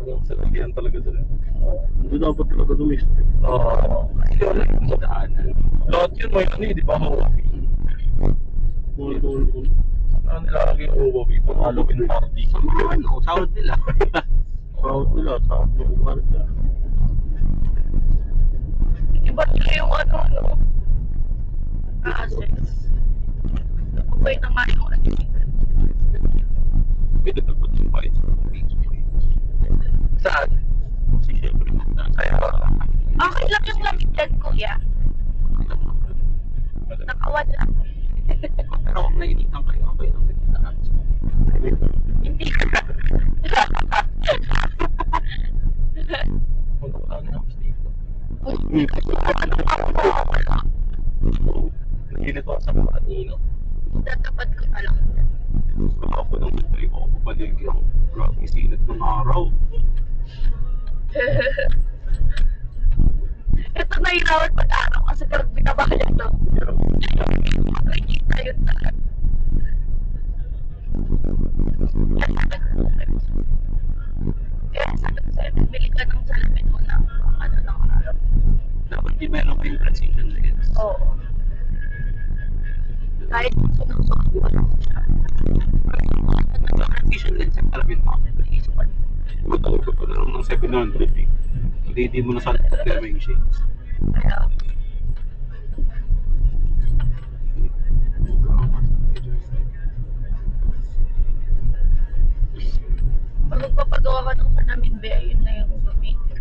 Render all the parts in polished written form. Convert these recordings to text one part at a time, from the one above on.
Hanggang sa lagyan talaga doon. Hindi dapat talaga domestic. Oo. Kasi wala yung sa daanan. Lahat yun may ano eh, di ba Huawei? Bol. Ano nilalagay yung Huawei? Panalo in party. Sa mga ano, sahod nila. Sahod nila, sahod ng marka. Iba nila yung ano, no? Assets. Napabay na nga yung ano. Pwede dapat yung bite. Saan? Kasi syempre, Kaya Okay lang yung lamig dyan, kuya. Nakawan lang. pero kung nainitan kayo, okay lang din na. Hindi ka. punta ko lang ng dito. Naginit ako sa mga kanino. Tatapat ko na lang. Kung ako nang nagtry ko ako paligid ang grabe sinat ng araw. Ito na hirawan pag-araw kasi parang binabayan lang. Nakikita yun na. Kaya sabi sa'yo, bili ka ng salamin mo na ano ng araw. Dapat di meron kayong transition lens. Oo. Kahit sunod-sunod mo lang siya. Transition lens ang kalabin mo. Matawag ko pa lang ng 700 eh. Hindi mo na sa problema yung shades. Kaya, pag magpapagawa ka ng salamin, be, yun na yung gamitin.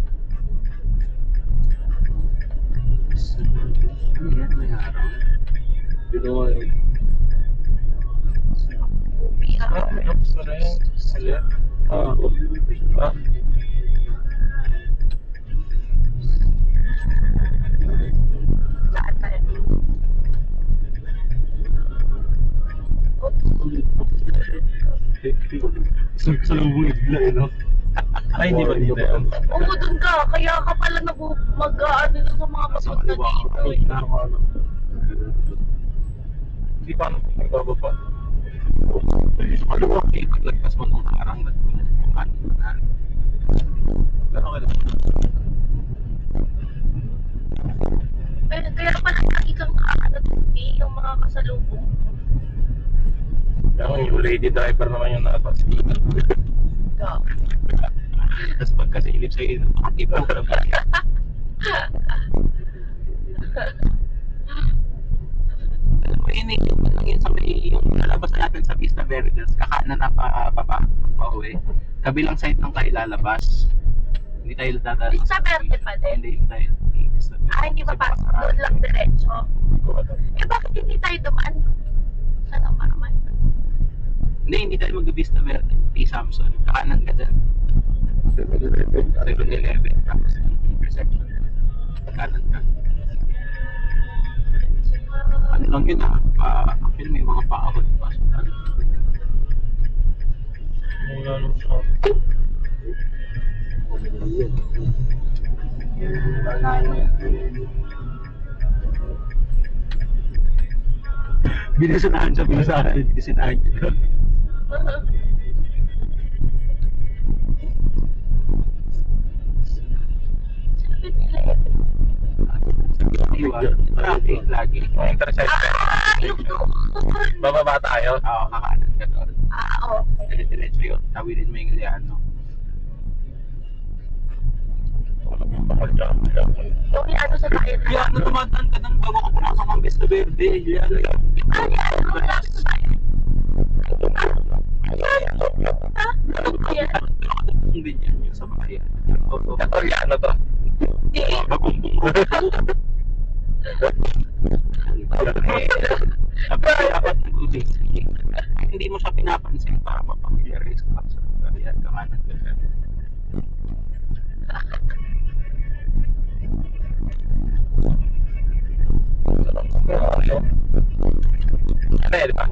Ano yan, may araw? Ginawa yun. Upiha. May apps na rin. Sila. Ah, Saan tayo? Sa lubong ibla eh, no? Ay, hindi ba dito yan? Oo, dun ka. Kaya ka pala mag-ano sa mga papunta dito. Eh. Hindi pa naman nagbababa. Ano ba? Okay, paglagpas mo ng harang na kung ano na. Pero okay lang. Pero kaya pala lagi kang nakakatuti yung mga kasalubong. Kaya yung lady driver naman yung nasa speaker. Ikaw. Tapos pagkasilip sa'yo, iba ka na ba? Inig yung lang yun sa may yung lalabas natin sa Vista Veritas, kakanan na pa-uwi. Kabilang side ng tayo lalabas. Hindi tayo dadaan. Sa Verde pa din. Hindi tayo. Hindi pa pasok. Doon lang diretso. Eh bakit hindi tayo dumaan? Sana pa naman. Hindi tayo mag-Vista Verde. T. Samson. Kakanan ka dyan. 7-Eleven. Tapos intersection. Kanan ka. Ano lang yun actually may mga paahon pa. Mula nung sa... Binasanahan siya, binasanahan niya. Traffic lagi. Mga intersection. Yung doon. Bababa tayo. Oo, kakanan ka doon. Okay. Diretso yun. Tawilin mo yung Iliano. Yung ano sa tayo na. Kaya dumadaan ka ng bago ka pumasok ng Vista Verde. Iliano yun. Yung ganyan yung sa bayan. Katoriano to. Bagumbong ko. Dapat nag-ubig. Hindi mo siya pinapansin para mapamiliarize ka sa kalian kamanan ka dyan. Ano yan, di ba?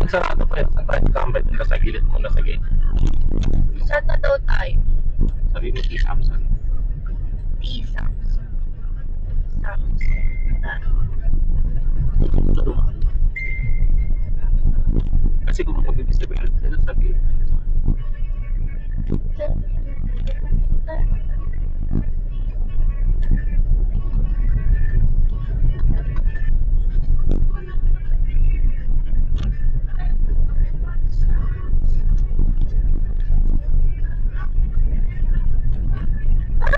Pag sarado pa yun, saan tayo tambay? Doon sa gilid muna sa gate. Saan na daw tayo? Sabi mo, T-Samson. T-Sams. Sams. Kasi kung mag-ibig sabihin, ano sabi?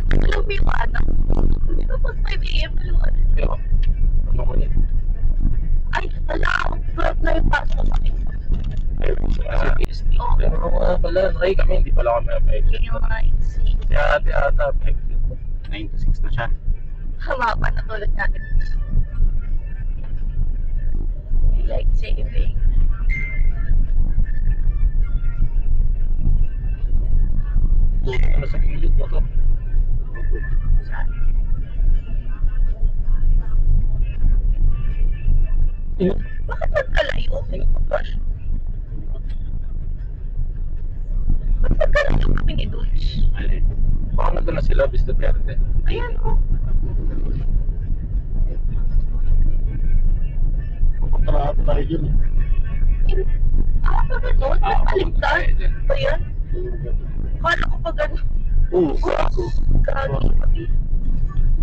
Alam mo yung ano? Di ba pag 5 AM na yung ano? Pero, ano ko yun? Ay, wala akong grab na yung pasok sa akin. Kasi PST. Oo. Pero pala, nakay kami, hindi pala kami affected. Yung rides. Si ate ata affected. 9 to 6 na siya. Hamaba na tulad natin. Like saving. Ano sa gilid mo to? Yun. Bakit nagkalayo? Flash. Ba't nagkalayo kami ni Dutch? Alin? Baka nandun na sila, Vista Verde. Ayan o. Papatrahan tayo dyan. Ba ganun? Ah, Nagpaligtad? tayo dyan. Ba yan? Kala ko pa ganun. Oo, gago. Gagi pati.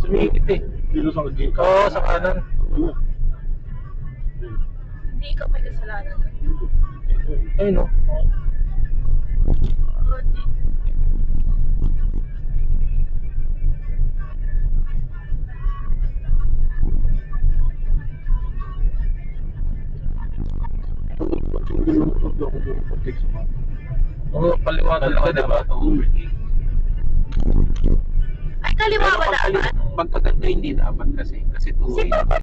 Sumikip eh. Dito sa gate. Oo, sa kanan. Hindi ka may kasalanan. Ay no. Oh, di. Oo, kaliwa talaga, diba? Ay, kaliwa ba dapat? Pagkaganda hindi dapat kasi. Kasi Si two-way. Papa.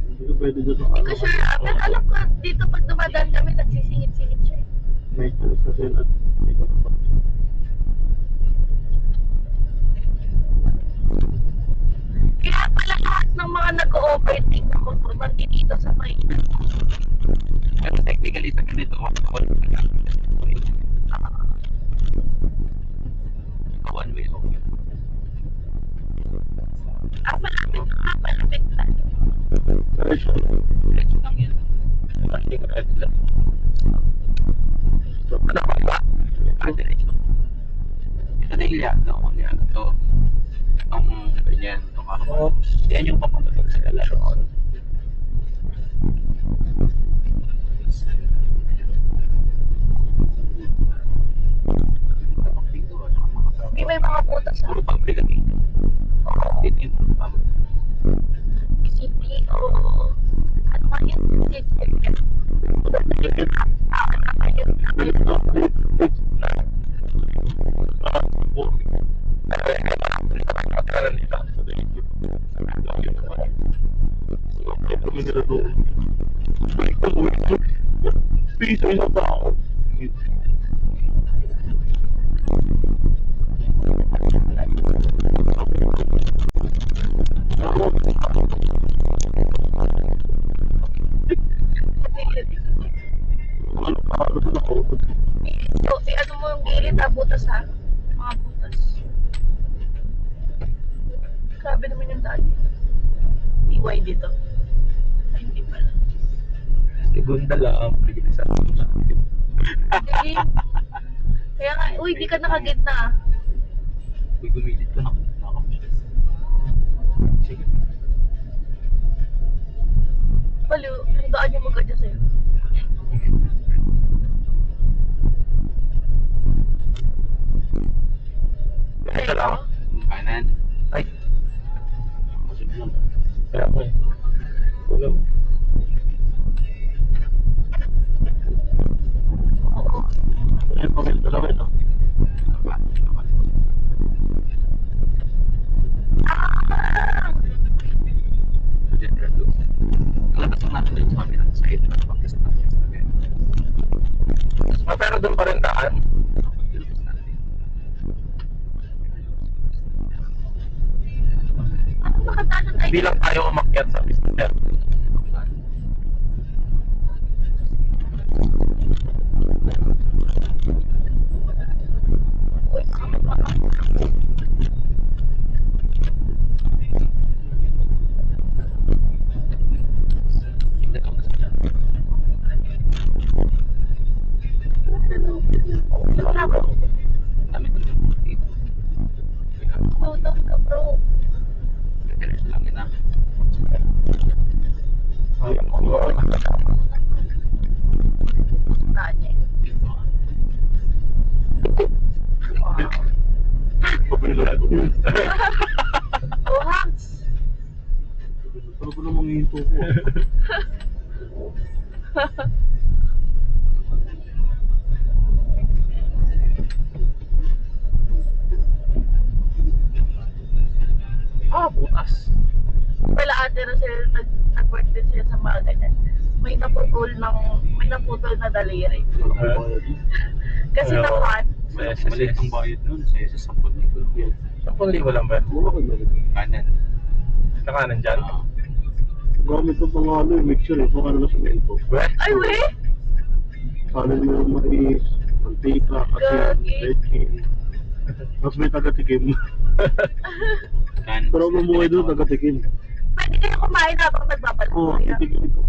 Hindi ka pwede dyan sa Hindi ko sure. Pero alam ko, dito pag dumadaan kami, nagsisingit-singit siya. May chance kasi na hindi ka pa. Kaya pala lahat ng mga nag-overtake na motor nandito sa may. Pero technically sa ganito, one way okay. Malapit na. Diretso. Diretso lang yan. Flashing red lang. Ano ka ba? Ah, diretso. Ito na ilya. No, yan. Ito. Itong ganyan. Ito ka. Oo. Yan yung papunta sa relasyon. Hindi may mga putas sa Puro public kami. Dito yung public. CPO. Ano nga yun? Kanan nila. Kami nila doon. Piso na ba ako? Ano na ako? So, ano mo yung gilid, butas ha? Mga butas. Grabe naman yung dali. DY dito. Ay, hindi pala. Segunda lang. Pagkita sa Hindi. Kaya nga, uy, di ka nakagitna ah. Uy, gumilit ko na. Sige. Baliw, yung daan yung maganda sa'yo. Ito lang. Kanan. Ay. Kaya ako eh. Tulog. Ay, pamilya talaga ito. Diba? Diba? So, dyan ka doon. Kalabas lang natin dito sa kabilang side. Pagkas na. Pero doon pa rin daan. Nakatalo tayo. Hindi lang tayo umakyat sa Mr. Uy, sama pa. Tutong ka, bro. Nanya. Oh, Hanks. Pero ko namang hinto ko. Bukas. Pala ate Rosel, nag-work din siya sa mga ganyan. May naputol na daliri. Kasi Ano? naman, Maliit ang bayad nun. Sa 10,000. 10,000 lang ba? Kanan. Sa kanan dyan? Gamit ko pang ano, mixture eh, kung ano na semento. ay we, Kanin mo yung mais, mantika, asin, Gagi. bacon. Tapos may taga-tikim. Pero mamuhay doon, taga-tikim. pwede kayo kumain habang nagbabalik Oo, kayo. tikim ito.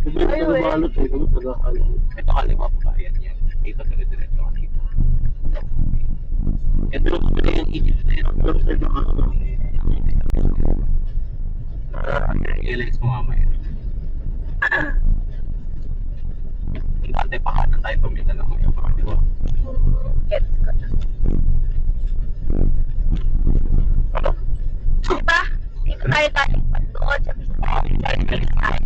Kasi Ay, taga-balot eh, kami taga-halot. Ito kaliwa pa bayad yan. Dito dire-diretso ka dito. Ito yung Egypt na yun. Pero sa ibang ano, I-relax mo mamaya. Dati pa kanan tayo pamilya lang ngayon. Di ba? Gets ko na. Ano? Diba? Dito tayo galing pa doon. Sabi sa tayo, galing tayo.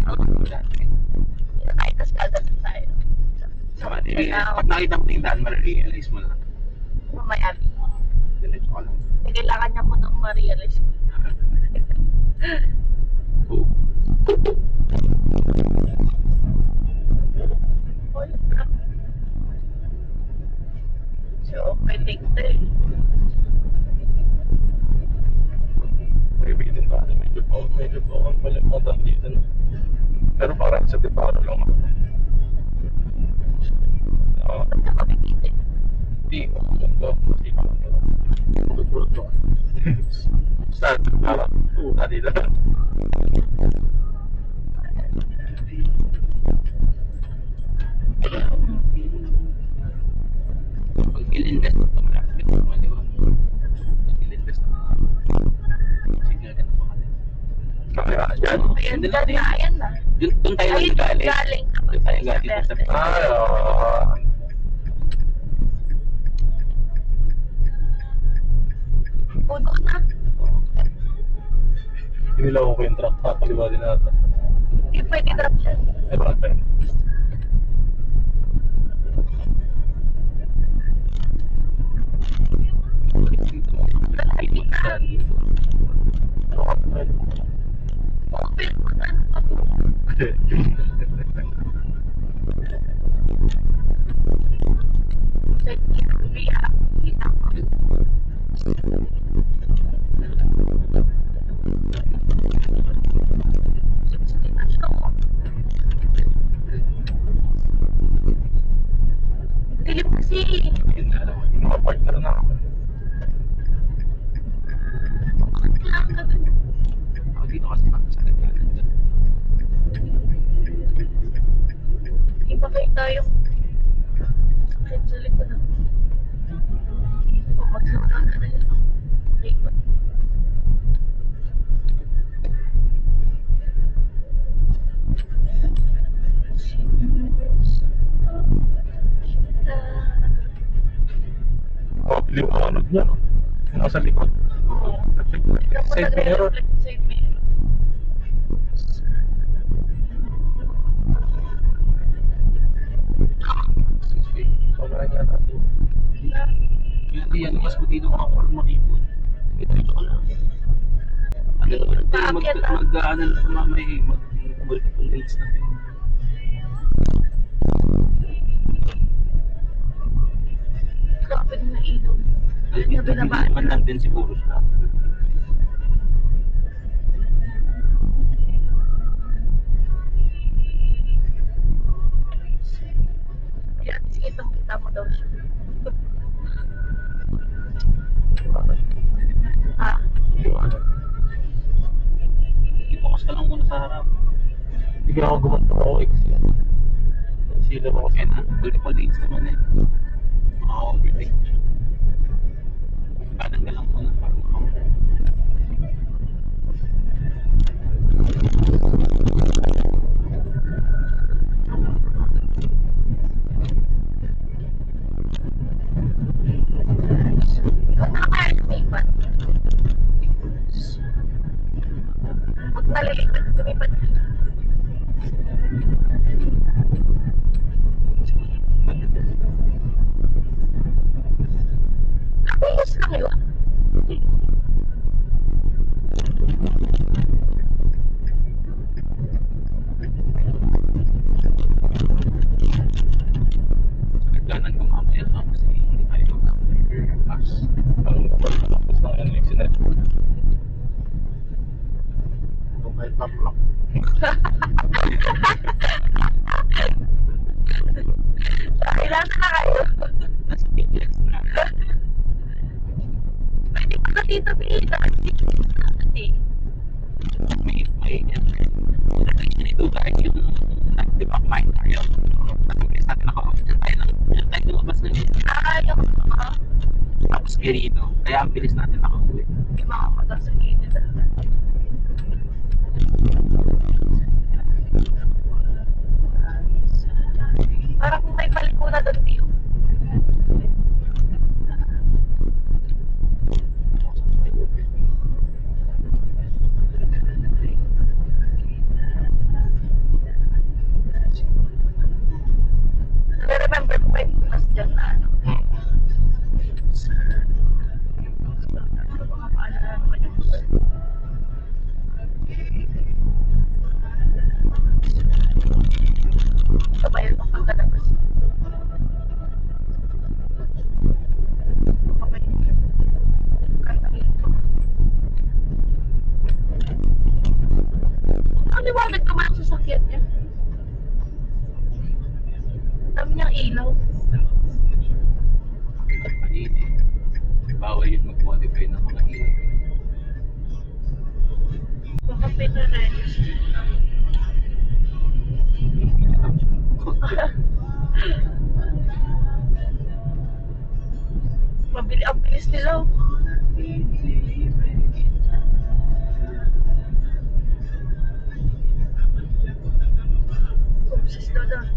Dito tayo, tas gagawin tayo. Pag nakita mo yung daan, ma-realize mo na. Mamaya, Diretso ka lang. kailangan niya mo nang ma-realize. Oo. So, I think that Kaibigan ba? Medyo po ang palimatan dito. No? Pero parang sa Biparo lang ako. Hindi ko. Hindi ko. pagpuluto. Saan? Parang tadi lang. Pag il-invest mo ito, malapit mo, di ba? Pag il-invest mo, signal ka na pa kasi. Kaya dyan. ayan, ayan na. Doon tayo Ayun, lang galing. galing. Doon tayo galing sa Ay, Puno na. Inilaw ko yung truck. Kakaliwa din natin. Hindi pwede drop siya. Eh, bakit tayo? Malaki na. Open mo na. Dilim kasi. Nakapartner na ako. Ako dito kasi magkasalit ka lang dyan. Iba kayo tayong sakit sa likod. Magsimula na na yun. Likod. Oh, liwanag niya, no? Nasa likod. Side mirror. Side mirror. Sobrang niya natin. Hindi yan, mas ko dito makipon. Ito ka lang. Ano naman, mag-ano lang mamaya eh. Mag-multiple rates natin. Grabe na ilaw. Dito naman lang din siguro siya. Bigyan ako gumanto ako eh. Sila ko kasi. Kaya na, multiple lanes naman eh. Overtake. Kanan ka lang muna para makaw. Ikaw na kaya lumipat. Huwag nalilipat, lumipat. Nakayos lang yun. Kanan ka mamaya tapos hindi tayo mag-pass. Ang tapos ng NLX na. Kung kahit taplak. Kailangan na kayo. Nasa biglas na. Pwede ko na dito bilita. May restriction ito dahil yung nag-debug mine tayo. Natabilis natin ako. Diyan tayo lumabas na yun. Yung Tapos Quirino. Kaya ang bilis natin nakauwi. may mga motor sa gilid talaga. Parang may balik ko na doon, Tio. Remember ko may mas dyan na ano. Baka maalala naman yung kabayan ng pagkalabas. Kabayan. Kanta-ito. Ang liwanag naman ang sasakyan niya. Dami niyang ilaw. Bawal yun mag-modify ng mga ilaw. Baka pinaregister na. Mabili ang bilis nila. Oops, slow down.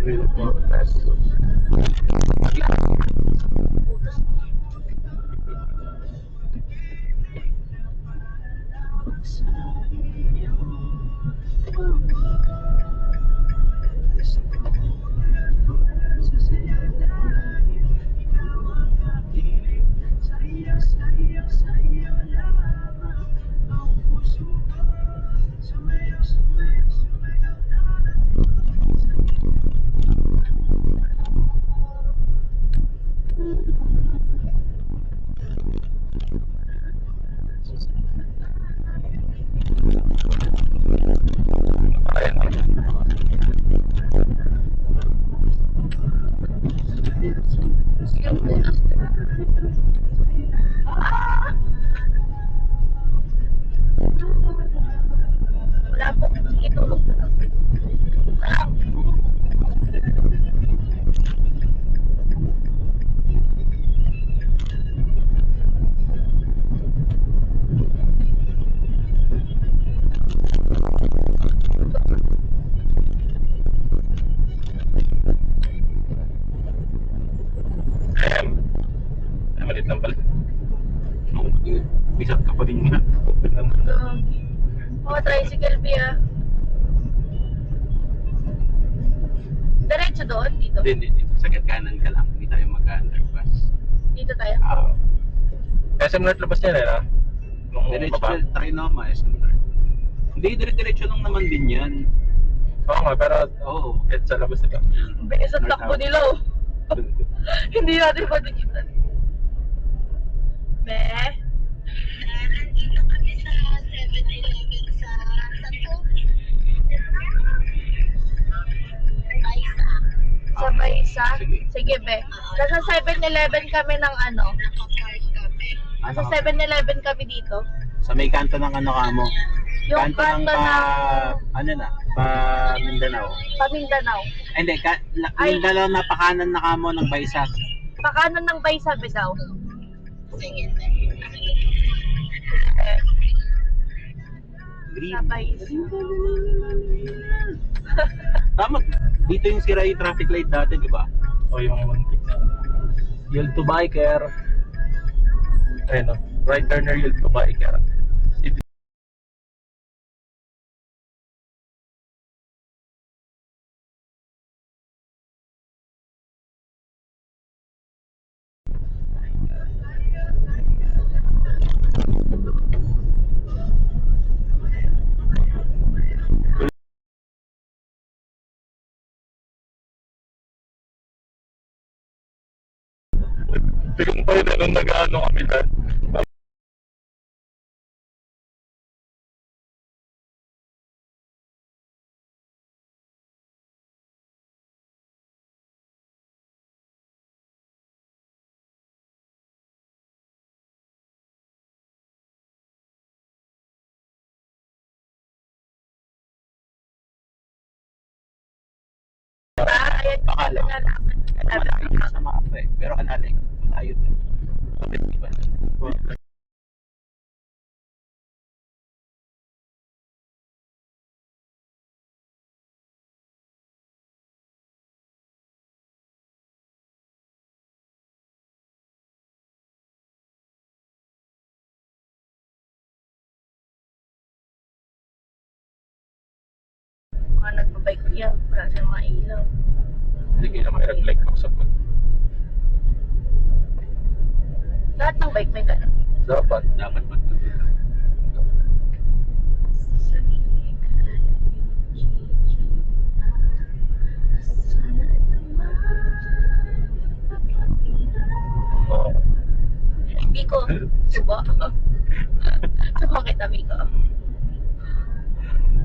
Real for pesos. Wala po ito. Ay, malit lang pala. Bisat ka pa rin nga. Mga tricycle via. Diretso doon, dito. Hindi, dito. Sa kanan ka lang. Hindi tayo mag-underpass. Dito tayo. SM North labas niya na. Nung Diretso baba. Trinoma, SMR. Hindi, diretso lang naman din yan. Oo nga, pero Oo. kahit sa labas nila. Bilis ang takbo nila, oh. Hindi natin matikitan. Be? Nandito kami sa 7-Eleven sa Santo. Kaisa. Sabay sa Sige. sa Sige, be. Nasa 7-Eleven kami ng ano. Nakapark kami. Nasa 7-Eleven kami dito. Sa may kanto ng ano ka mo? Yung Kanto ng kanto ng ano na? Pa Mindanao. Pamindanao. Ay, hindi. Ay. Mindanao na pakanan na ka mo ng Baysa. Pakanan ng Baysa, be daw. Sige. Green. Sa Baysa. Tama. Dito yung sira yung traffic light dati, di ba? O yung muntik na. Yield to biker. Ayun o. Right turner, yield to biker. Tigong pa yun, nung nag-ano kami dyan. Diba? Ayan, Bakala. nalalaman. Sa mapa eh. Pero alalay. Ayun. Di ba? Mga nagbabike yan. Wala siyang mga ilaw. Hindi kaya may reflect ako sa pag. Lahat ng bike may ganun. Dapat. Dapat ba? Oo. Biko, suba. Suba kita, Biko.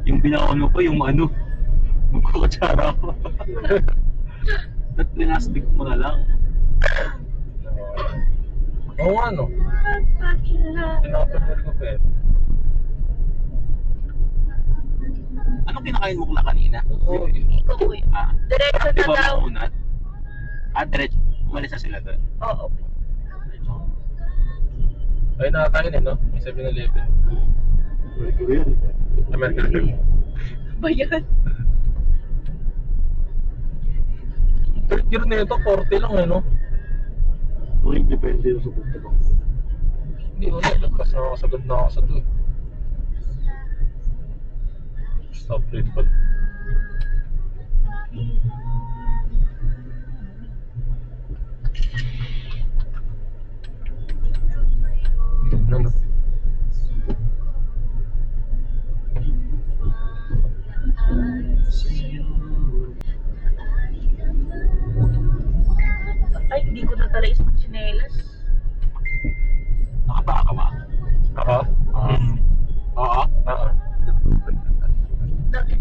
Yung binakaano ko, yung ano. Magkukutsara ko. Ba't linastig mo na lang? Oo nga no. Tinakapalir ko pa eh. Ano kinakain mo kula kanina? Oo. Biko, kuya. Ah, Diretso di na ba daw. maunat? Diretso. Umalis na sila doon. Oo. Ay, nakakain eh no? May 7-Eleven. American Dream. Ba yan? Third year na ito, 40 lang eh no? Depende yung sa punta ko. Hindi mo na, nagkas na nakasagad na ako sa to. Stop rate pa. Ano? Ay, hindi ko natala isang tsinelas. Nakapaka ka ba? Ako? Oo. Oo. Dati,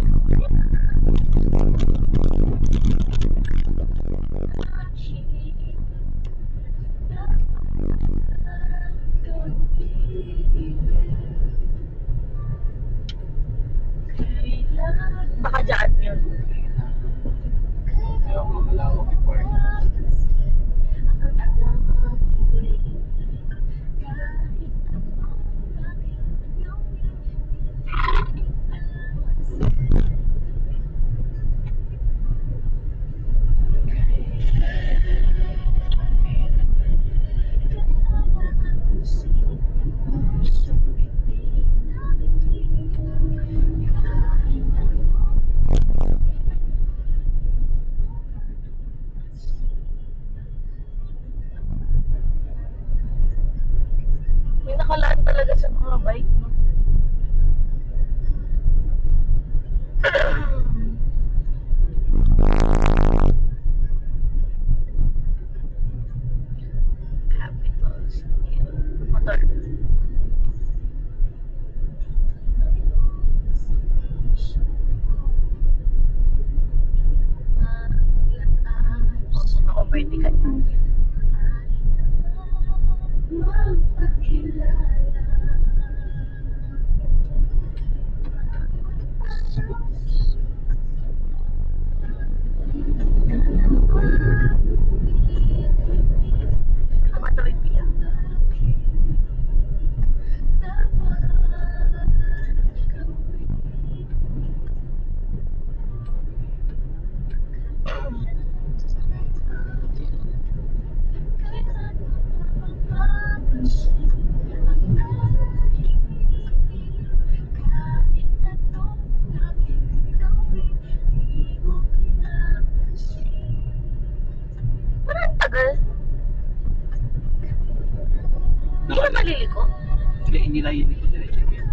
pwede ka na. Tumatawid niya. Parang tagal. Hindi ka maliliko? Inilayin ko diretso yan.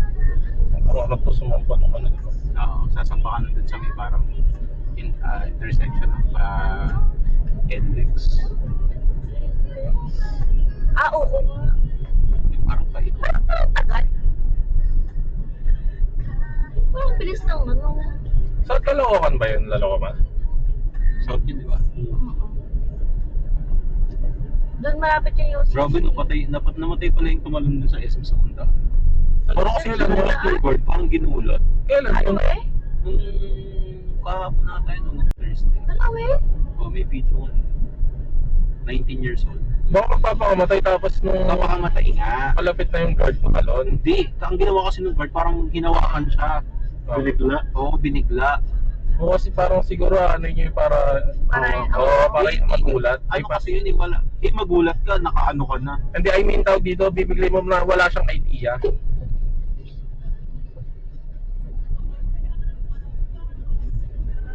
Parang alam po sumampa ng ano. Oo, sasampakan na dun sa may parang intersection ng NLEX. Ah, oo. Yung parang paikot. Parang tagal. Parang bilis ng ano. Sa Caloocan ba yun? Caloocan? South yun, di ba? Doon malapit yung UCC. Grabe, namatay pala yung tumalon dun sa SM sa Punta. Parang kasi Kailan yun. yung board, parang ginulat. Kailan Ano yun? eh? Nung kahapon na tayo nung Thursday. Ano eh? O, may video ko. 19 years old. Baka magpapakamatay tapos nung Kapakamatay nga. malapit na yung guard makalon. Hindi. Ang ginawa kasi ng guard, parang hinawakan siya. Binigla. Oo, binigla. O kasi parang siguro ano yun yung para para yung magulat. Ano kasi yun, wala. Magulat ka, nakaano ka na. Hindi, I mean tawag dito, bibigay mo na wala siyang idea.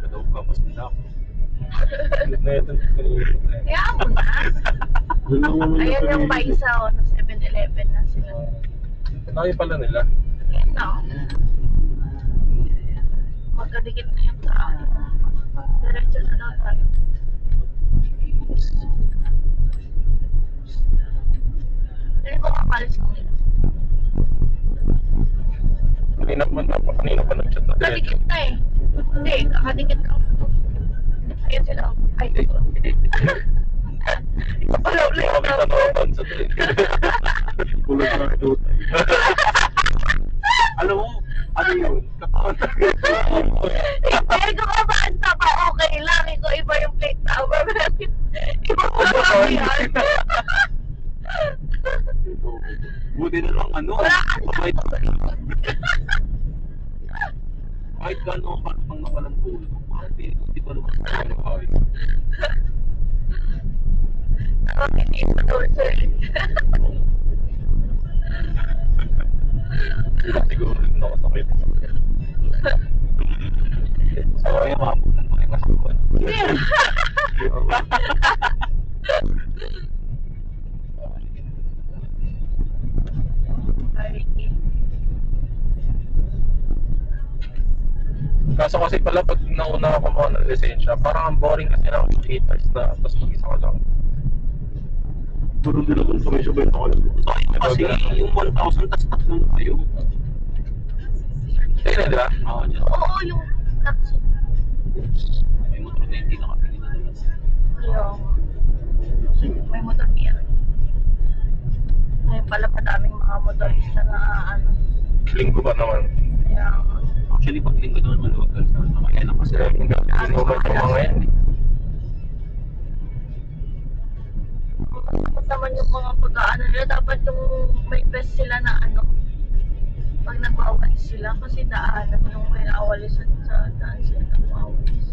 Kadaw ka, mas nila ako. Kaya mo na. Ayan yung Baisa o, no 7-Eleven na sila. Tayo pala nila. Ayan na. Magkadikit na yung tao. Diretso na lang tayo. Hindi ko makalis ko nila. Kanina pa nag-chat na diretso. Kadikit na eh. Hindi, kakadikit na. Ayan sila. Ay, ito. Ito pala ulit. Kami sa Noban sa Kulang na ito. Alam mo, ano yun? Hindi ko kabanta pa, okay lang. Ikaw iba yung plate number. Iba ko lang yan. Buti na lang ano. Wala ka Kahit kahit gano'n parang pang nawalang tulog. Hindi ko naman ano ay. Hindi pa to, sir. Siguro rin ako sakit. So, kaya mapunta na kayo kasakuan. Kaso kasi pala pag nauna ako mga ng lisensya, parang ang boring kasi ng 8 hours na, tapos mag-isa ka lang. Puro din naman sabay-sabay na kayo. Kasi yung 1,000 tas tatlong kayo. Kaya na, di ba? Oo, dyan. Oo, yung taxi. May motor na hindi nakapili na naman. Yung may motor niya. Ngayon pala madaming mga motorista na ano. Linggo pa naman. Kaya, Actually, pag linggo naman maluwag ka sa kaya lang kasi. Kasi linggo pa yung mga yan. tapos naman yung mga pag-ano nila, dapat yung may best sila na ano. Pag nagwawalis sila, kasi daanan yung may nawalis sa daan sila nagwawalis.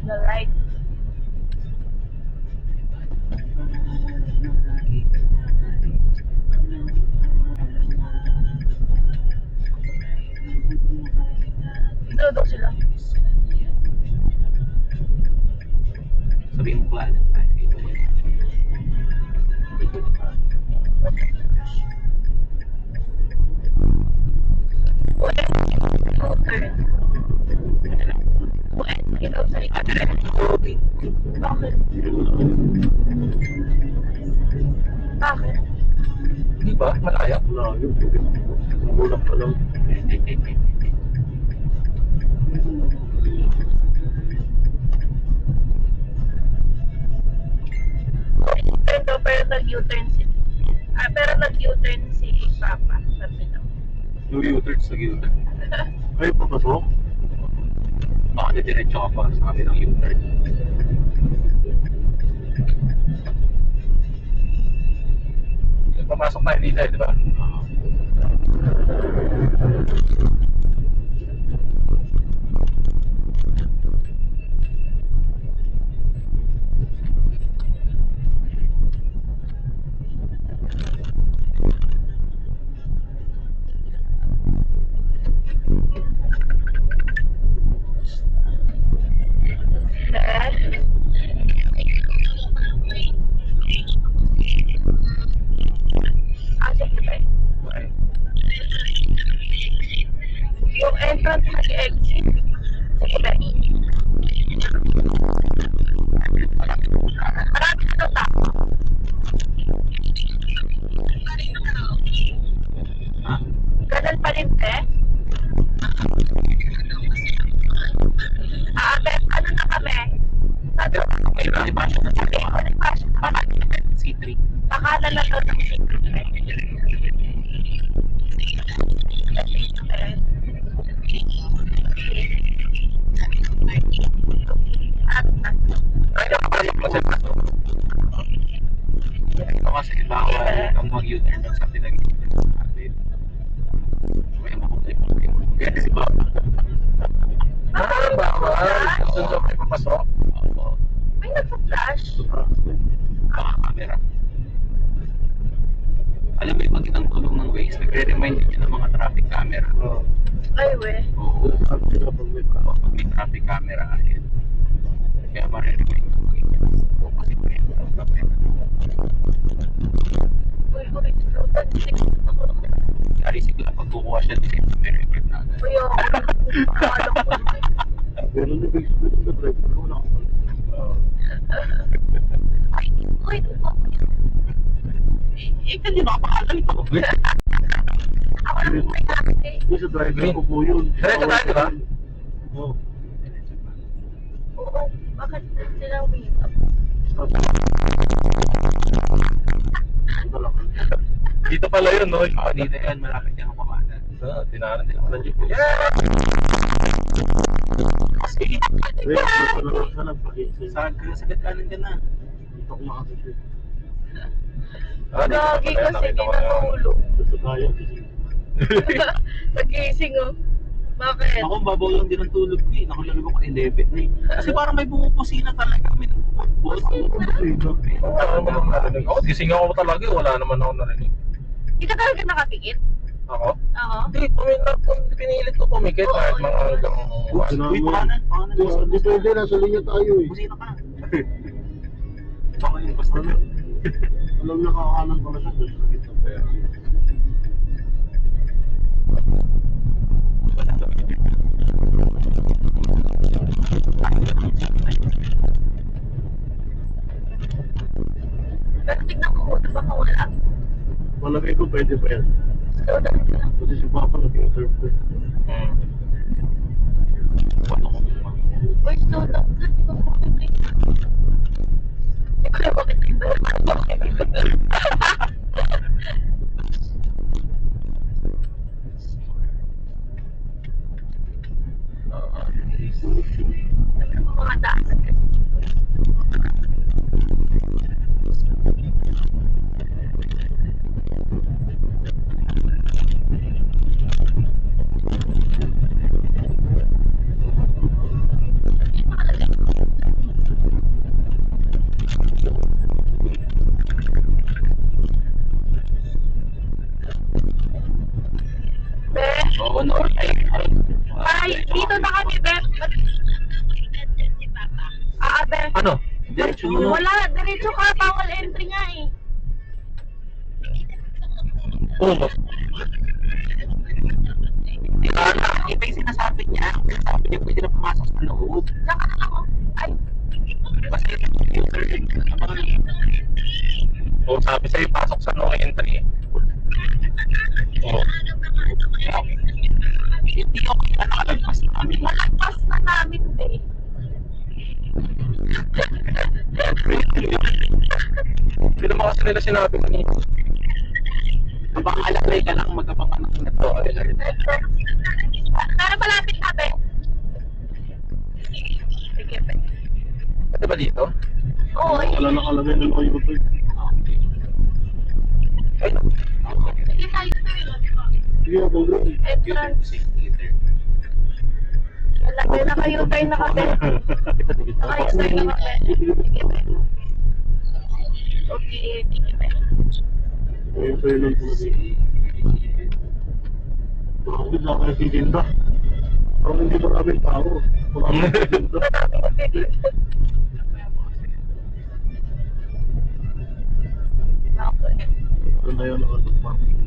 The light. Dito daw sila. Sabihin mo plan. Ay, ito mo. Pwede, U-turn. Pwede, ikaw sa likod. Bakit? Bakit? Di ba? Malaya. Malayo. Bulak pa lang. Pero nag-U-turn si Papa. Sabi daw. Yung U-turn sa gilid. Ay, papasok? Baka diretso ka pa sa kami ng U-turn. Pamasok tayo dito, di ba? Sige ba? Yung entrance mag-exit. Sige ba? Marami na tao. Ganun pa rin, te? Ano na kami? Sabi ko, May palipasyon na sa kaya. C3. pakala na doon ng secret. Ay, nakapasok mo sa Ito kasi bawal ang mag-U-turn doon sa pinag-U-turn natin. May makulay pa kayo. Kaya si Papa. bawal. Doon sa may papasok. Oo. May nagpa-flash. Baka camera. Alam mo yung magandang tulong ng Waze, nagre-remind din ng mga traffic camera. Ay, we. Oo. Sabi sila pag may Pag may traffic camera ahead. Kaya ma-remind ng Waze. Oo, kasi may camera. Uy, slow down. Kaya sigla pag kukuha siya din may record na agad. Uy, ako. Akala ko. pero nabig sa driver ko wala akong Ay, uy. Ikaw di ba pakalan ito? Ako lang may nakakita. Yung sa driver ko po yun. Diretso tayo, di ba? Oo. Oo, bakit sila umiinom? Ito lang. Dito pala yun, no? Oo, dito yan, malapit yan ang pamanan. Tinaran din pala dito. Kasi, Wait, ito na lang sana pakisa. sa gatanan ka na. Ito ko makasisi. Gagi kasi di natulog. Ito kaya kasi. Nagising, oh. Bakit? Ako, babaw lang din ang tulog ko eh. Nakalagay ko 11 na eh. Kasi parang may bumupusina talaga. May Ako, gising ako talaga. Wala naman ako narinig. Hindi ka talaga nakapikit? Ako? Oo. Hindi, pinilit ko pumikit kahit mga hanggang Uy, pakanan. Depende, nasa linya tayo eh. Pusina ka. Baka yung basta na. Alam na kakanan pala siya doon sa gitna pa yan. Pero tignan ko muna, baka wala. Malagay ko pwede pa yan. Slow down ka lang. Kasi si Papa nag-serve ko. Uy, slow down ka. Di ko makikita. Di ko lang makikita. Mga daan. Oo, no. Ay, dito na kami, Beth. Si Papa. Beth. Ano? Diretso mo na. Wala, diretso ka. Bawal entry nga eh. Oo. Iba yung sinasabi niya. Sinasabi niya pwede na pumasok sa loob. Saka na ako. Ay, Kasi O sabi sa'yo, pasok sa no entry. O. Hindi ako nakalagpas namin. Malagpas na namin, eh. Hindi naman kasi nila sinabi kanina. Baka alagay ka lang magkapanganak na to. Pero malapit natin. Sige, pe. Ito ba dito? Oo, Wala nakalagay na kayo ito. Ay, sige tayo tayo. Sige, ako doon. Entrance. Malapit na kayo tayo nakabe. Nakayo tayo nakabe. Sige, pe. Okay, sige, pe. Ayun sa'yo lang po natin. Bakit na kayo titinda? Parang hindi maraming tao. Maraming titinda. Okay. Ito na yun ang parking.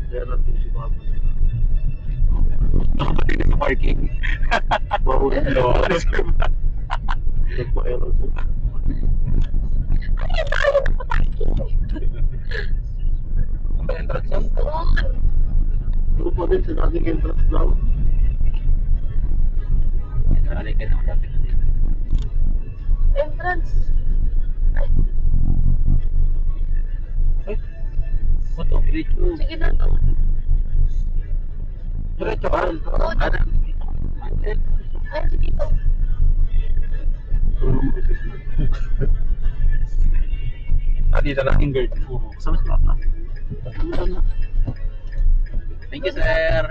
Kaya natin si Papa. nakapatid sa parking. Bawal Oo. nagpa-error po. Ang entrance yan? Ano pa din sa ating entrance lang? Alagay ka na malapit na dito. Entrance. Oto, diretso. Sige na to. Diretso ka? Ay, sige to. Dito na. Finger. Oo, kasama si Papa. Thank you, sir.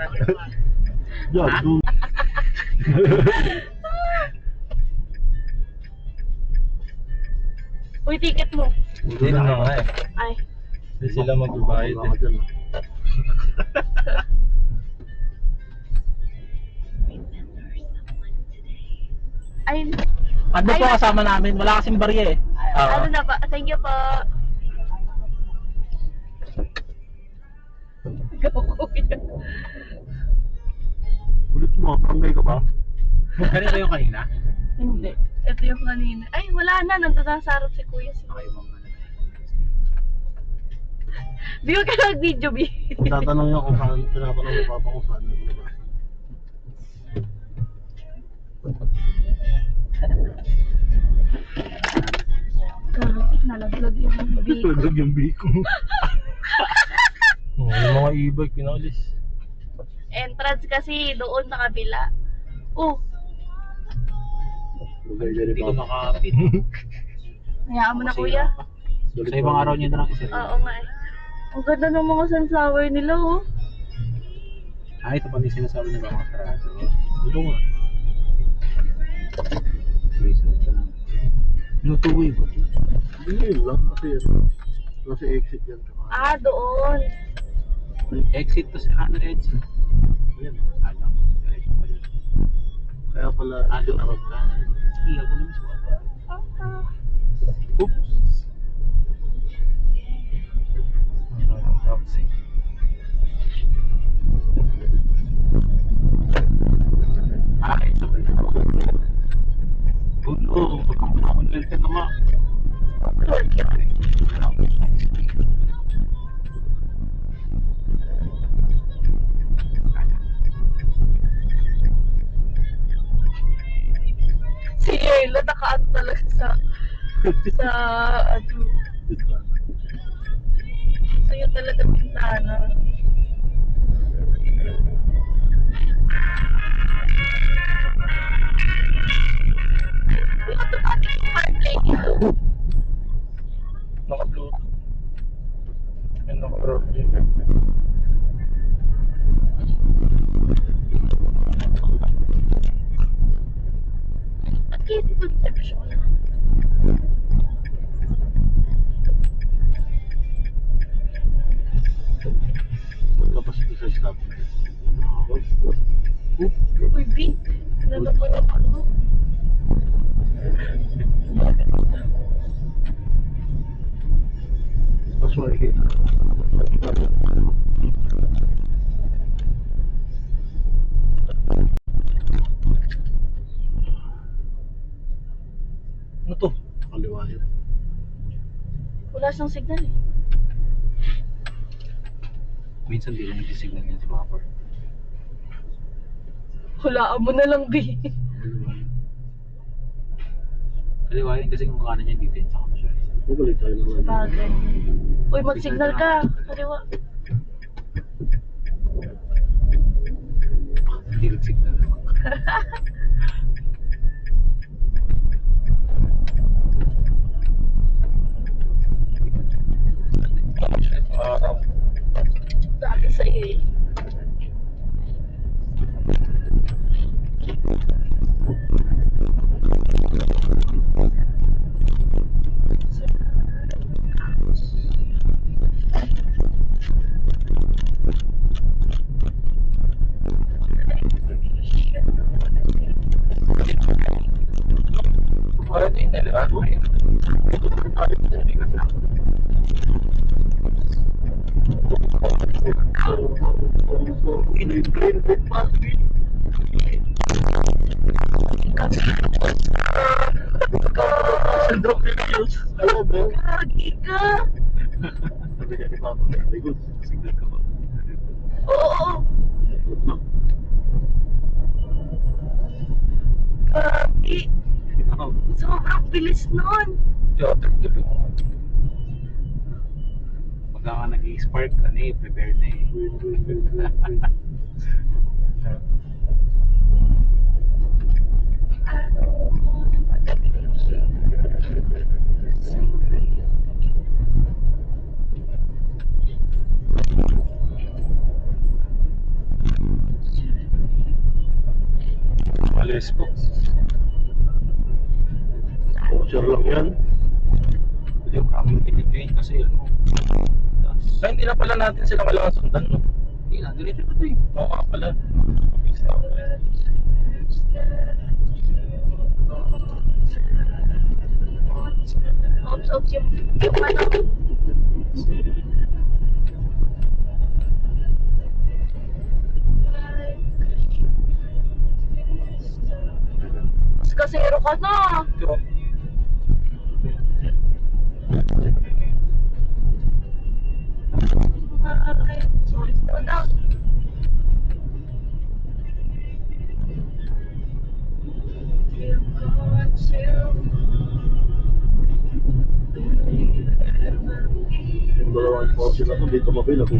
Diyan, Ha? doon. Uy, ticket mo. Hindi na nga eh. Ay. Hindi sila magbabayad Baka eh. dyan. Ay, Ano po kasama namin? Wala kasing barya eh. ano na ba? Thank you po. Go, kuya. Ulit mo, panggay ka ba? Kanina yung kanina? Hindi. Ito yung kanina. Ay, wala na. Nandun na sa harap si kuya. Okay, mga Di ko ka nag-video, B. Tinatanong niya kung saan, tinatanong ni Papa kung saan yung labas. Nalaglag yung biko. Laglag yung biko. Yung mga e-bike pinalis. Entrance kasi doon sa kabila. Oh, Lagay dyan ni Hindi ko Papa. makapit. hayaan mo na kuya. Sa ibang araw niya na lang isa. Oo nga eh. Ang ganda ng mga sunflower nila, oh. Ah, ito pa din sinasabi niya mga sarado. Ito nga. Okay, so ito lang. Yung two-way ba? Hindi yun lang. Kasi exit yan. Ah, doon. Exit to sa ano exit. Ayan. Alam ko. Diretso pa yun. Kaya pala, Ah, doon ako ka. Iya ko naman siya. oops. Taxi. Ah, ito pa yun. Oo, pagkakunod ka naman. Si Yelo nakaano talaga sa ano. Sa'yo talaga pintana. Ito ba yung CarPlay? Naka-bluetooth. Yan naka-roll. At kaya ito conception. Magkabas ito sa stop. Uy, B. Ano po yung ano? That's why lakas ng signal eh. Minsan di lang nagsisignan yan si Papa. Hulaan mo na lang, B. Kaliwain kasi kung kanan niya dito yun sa kapasyon. Bumalik tayo naman. Bagay. Uy, mag-signal ka. Kaliwa. Hindi nagsignal. Sabi sa'yo eh. Wala din nila. Sandro Pilius. Alam mo? Kagi ka. Sabi niya ni Papa, very good. Signal ka ba? Oo. Kagi. Sobrang bilis nun. Pagka ka nag-i-spark ka na eh, prepare na eh. Alis po. Voucher lang yan. Hindi mo kami pinipin kasi ano. Ay, hindi na pala natin sila kailangan sundan, no? Hindi na, diretso na ito eh. Oo nga pala. Oops, oops, yung ano. Mas kasero ka na. Ito. Sorry po na. Yung dalawang voucher na to, dito mabil ako.